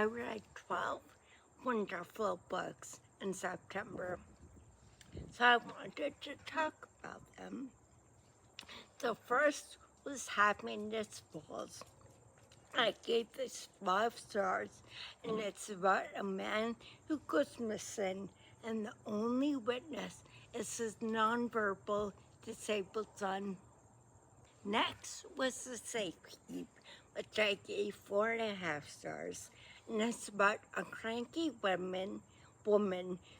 read 12 wonderful books in September, so I wanted to talk about them. The first was Happiness Falls. I gave this 5 stars, and it's about a man who goes missing, and the only witness is his nonverbal disabled son. Next was The Safe Keep, which I gave 4.5 stars, and it's about a cranky woman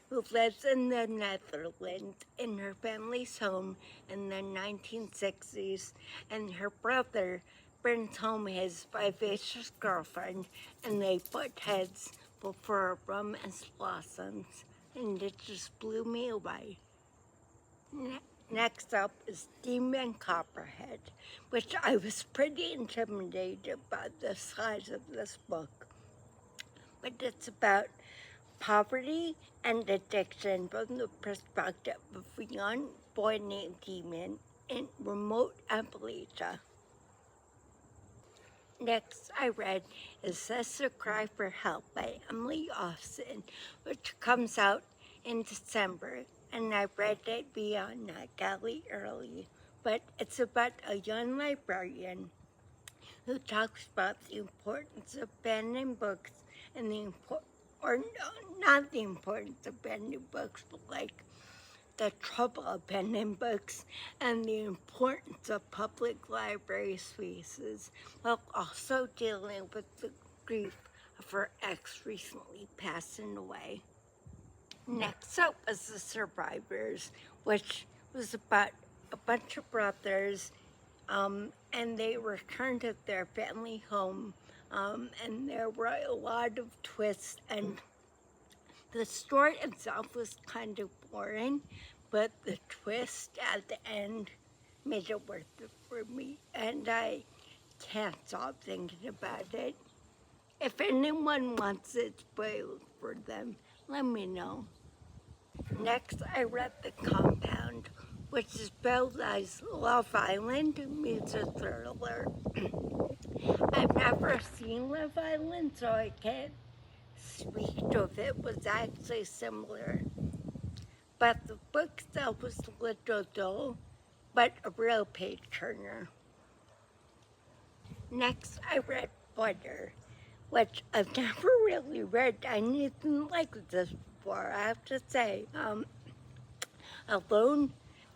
who lives in the Netherlands in her family's home in the 1960s, and her brother brings home his vivacious girlfriend, and they butt heads before romance blossoms, and it just blew me away. Next up is Demon Copperhead, which I was pretty intimidated by the size of this book. But it's about poverty and addiction from the perspective of a young boy named Demon in remote Appalachia. Next I read Is This a Cry for Help by Emily Austin, which comes out in December, and I read it via NetGalley early. But it's about a young librarian who talks about the importance of banning books and not the importance of banning books, but like the trouble of banning books and the importance of public library spaces, while also dealing with the grief of her ex recently passing away. Next up was The Survivors, which was about a bunch of brothers, and they returned to their family home, and there were a lot of twists, and the story itself was kind of boring, but the twist at the end made it worth it for me, and I can't stop thinking about it. If anyone wants it spoiled for them, let me know. Next, I read The Compound, which is billed as Love Island meets a thriller. I've never seen Love Island, so I can't speak to if it was actually similar. But the book itself was a little dull, but a real page turner. Next, I read Butter, which I've never really read anything like this before, I have to say.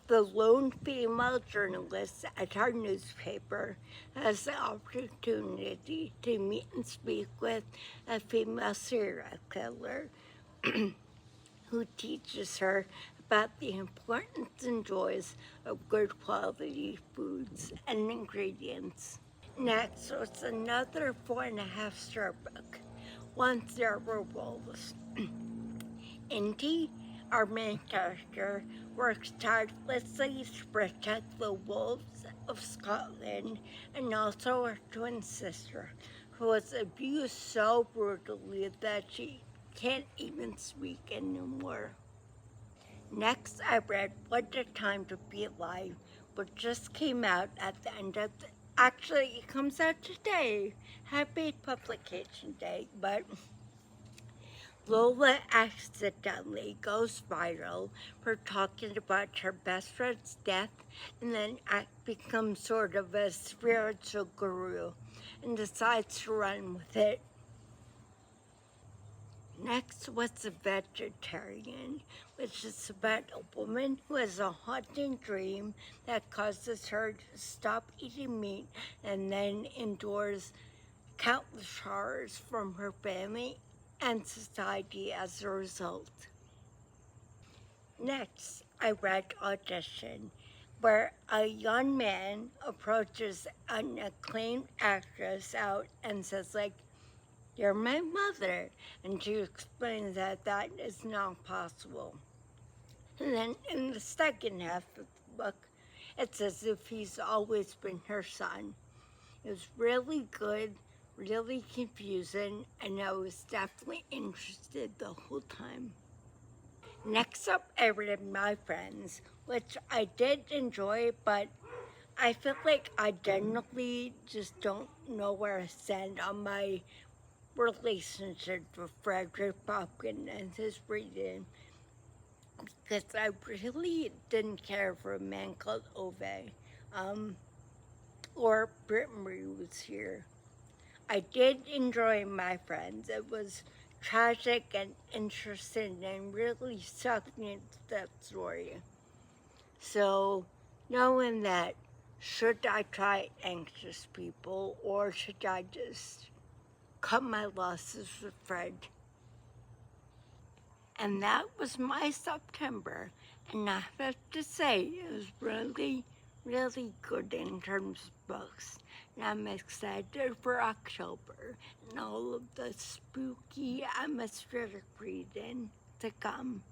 The lone female journalist at our newspaper has the opportunity to meet and speak with a female serial killer who teaches her about the importance and joys of good quality foods and ingredients. Next was another 4.5 star book, Once There Were Wolves. Indy, our main character, works tirelessly to protect the wolves of Scotland and also her twin sister, who was abused so brutally that she can't even speak anymore. Next, I read What a Time to Be Alive, which just came out at the end of actually, it comes out today. Happy publication day, but Lola accidentally goes viral for talking about her best friend's death, and then becomes sort of a spiritual guru and decides to run with it. Next was The Vegetarian, which is about a woman who has a haunting dream that causes her to stop eating meat and then endures countless horrors from her family and society as a result. Next, I read Audition, where a young man approaches an acclaimed actress out and says, like, "You're my mother," and she explains that that is not possible. And then in the second half of the book, it's as if he's always been her son. It was really good, really confusing, and I was definitely interested the whole time. Next up, I read My Friends, which I did enjoy, but I feel like I generally just don't know where I stand on my relationship with Frederick Popkin and his reading, because I really didn't care for a man called Ove, or Britt Marie was here. I did enjoy My Friends. It was tragic and interesting and really sucked me into that story. So, knowing that, should I try Anxious People or should I just cut my losses with Fred? And that was my September. And I have to say, it was really, really good in terms of books. And I'm excited for October and all of the spooky atmospheric reading to come.